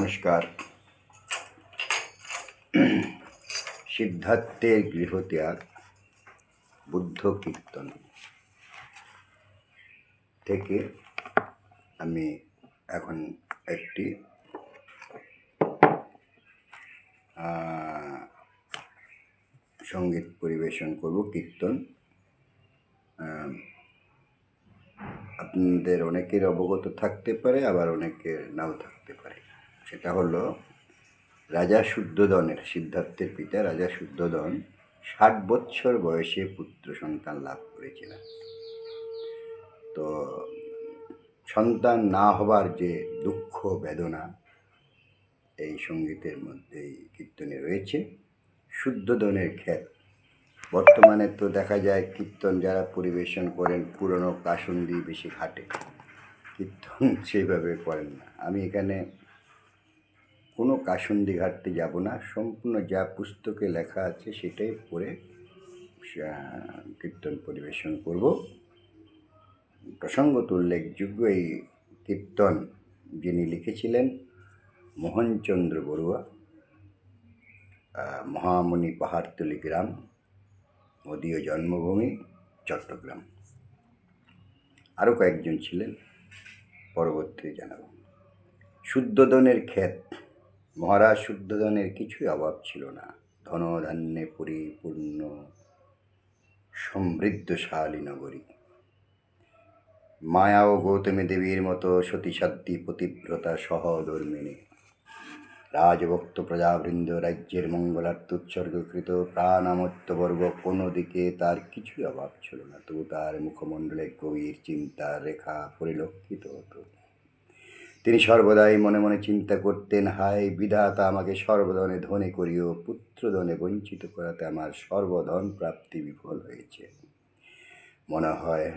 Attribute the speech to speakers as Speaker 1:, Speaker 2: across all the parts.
Speaker 1: নমস্কার। সিদ্ধার্থের গৃহত্যাগ বুদ্ধ কীর্তন থেকে আমি এখন একটি সঙ্গীত পরিবেশন করব। কীর্তন আপনাদের অনেকের অবগত থাকতে পারে, আবার অনেকের নাও থাকতে পারে। সেটা হলো রাজা শুদ্ধোদনের, সিদ্ধার্থের পিতা রাজা শুদ্ধোদন 60 বছর বয়সে পুত্র সন্তান লাভ করেছিলেন। তো সন্তান না হবার যে দুঃখ বেদনা এই সঙ্গীতের মধ্যে, এই কীর্তনে রয়েছে। শুদ্ধোদনের খ্যাত। বর্তমানে তো দেখা যায় কীর্তন যারা পরিবেশন করেন পুরনো কাসুন্দি বেশি ঘাটে, কীর্তন সেইভাবে করেন না। আমি এখানে কোনো কাসুন্দি ঘাটতে যাব না, সম্পূর্ণ যা পুস্তকে লেখা আছে সেটাই পড়ে কীর্তন পরিবেশন করব। প্রসঙ্গত উল্লেখযোগ্য এই কীর্তন যিনি লিখেছিলেন মোহনচন্দ্র বড়ুয়া, মহামণি পাহাড়তলি গ্রাম, মদীয় জন্মভূমি চট্টগ্রাম। আরও কয়েকজন ছিলেন, পরবর্তী জানাব। শুদ্ধোদনের খ্যাত। মহারাজ শুদ্ধোদনের কিছুই অভাব ছিল না। ধনধান্যে পরিপূর্ণ সমৃদ্ধশালী নগরী। মায়া ও গৌতমী দেবীর মতো সতীসাধ্যী পতিব্রতা সহধর্মিণী। রাজভক্ত প্রজাবৃন্দ, রাজ্যের মঙ্গলার্থে উৎসর্গকৃত প্রাণামর্ত্যবর্গ, কোনো দিকে তার কিছুই অভাব ছিল না। তবু তার মুখমণ্ডলে গভীর চিন্তার রেখা পরিলক্ষিত হতো। তিনি সর্বদাই মনে মনে চিন্তা করতেন, হায় বিধাতা, আমাকে সর্বধনে ধনী করিও, পুত্রধনে বঞ্চিত করাতে আমার সর্বধন প্রাপ্তি বিফল হয়েছে। মনে হয়,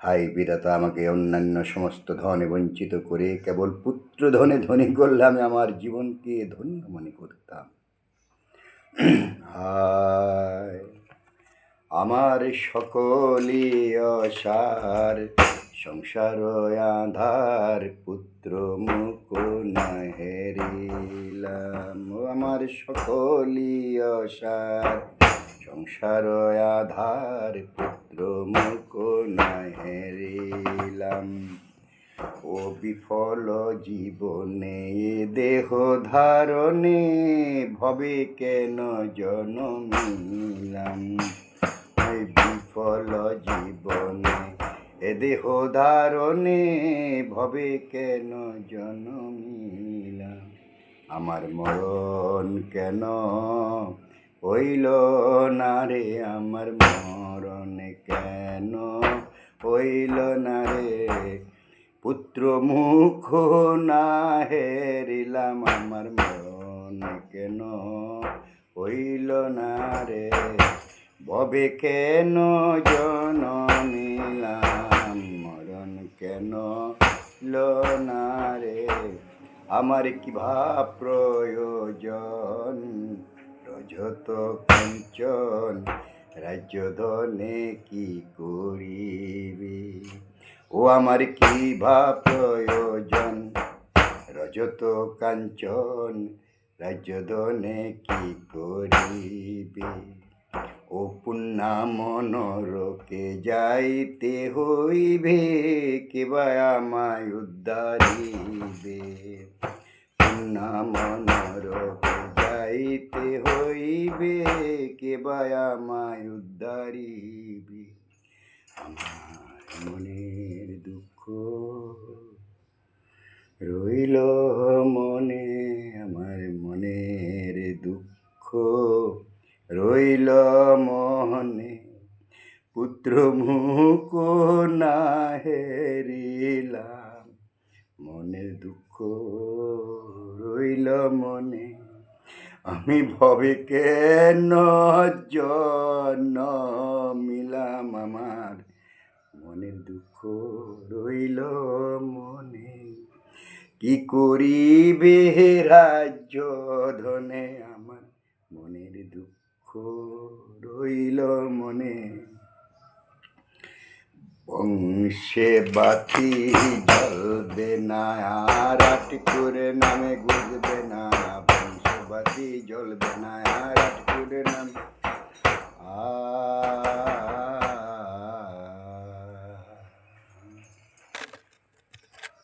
Speaker 1: হায় বিধাতা, আমাকে অন্যান্য সমস্ত ধনে বঞ্চিত করে কেবল পুত্র ধনে ধনী করলে আমি আমার জীবনকে ধন্য মনে করতাম। হায় আমার সকলই অসার, সংসার আধার, পুত্র মুখ না হেরিলাম। আমার সকলই অসার, সংসার আধার, পুত্র মুখ না হেরিলাম। ও বিফল জীবনে দেহ ধারণে, ভবে কেন জনমিলাম। বিফল জীবনে এ দেহ ধারণে, ভবে কেন জনমিলাম। আমার মরণ কেন হইল না রে, আমার মরণ কেন হইল না রে, পুত্র মুখ না হেরিলাম। আমার মরণ কেন হইল না রে, ভবে কেন জনমিলাম। মরণ কেন হইল না রে, আমার কি ভাব প্রয়োজন, রজত কাঞ্চন রাজ্য ধনে কি করিবে। ও আমার কি ভাব প্রয়োজন, রজত কাঞ্চন রাজ্য ধনে কি করিবে। ও পুণ্যা মনরকে যাইতে হইবে, কেবা আমায় উদ্ধারিবে। পুণ্যা মনরকে যাইতে হইবে, কেবা আমায় উদ্ধারিবে। আমার মনের দুঃখ রইল মনে, আমার মনের দুঃখ রইল মনে, পুত্র মুখ না হেরিলাম। মনের দুঃখ রইল মনে, আমি ভবে কেন জনমিলাম। আমার মনের দুঃখ রইল মনে, কি করিবে রাজ্য ধনে। আমার মনের দুঃখ রইল মনে, বংশে বাতি জ্বলবে না আর আটকুরে নামে গুজবে না, বংশে বাতি জ্বলবে না আর আটকুরে নামে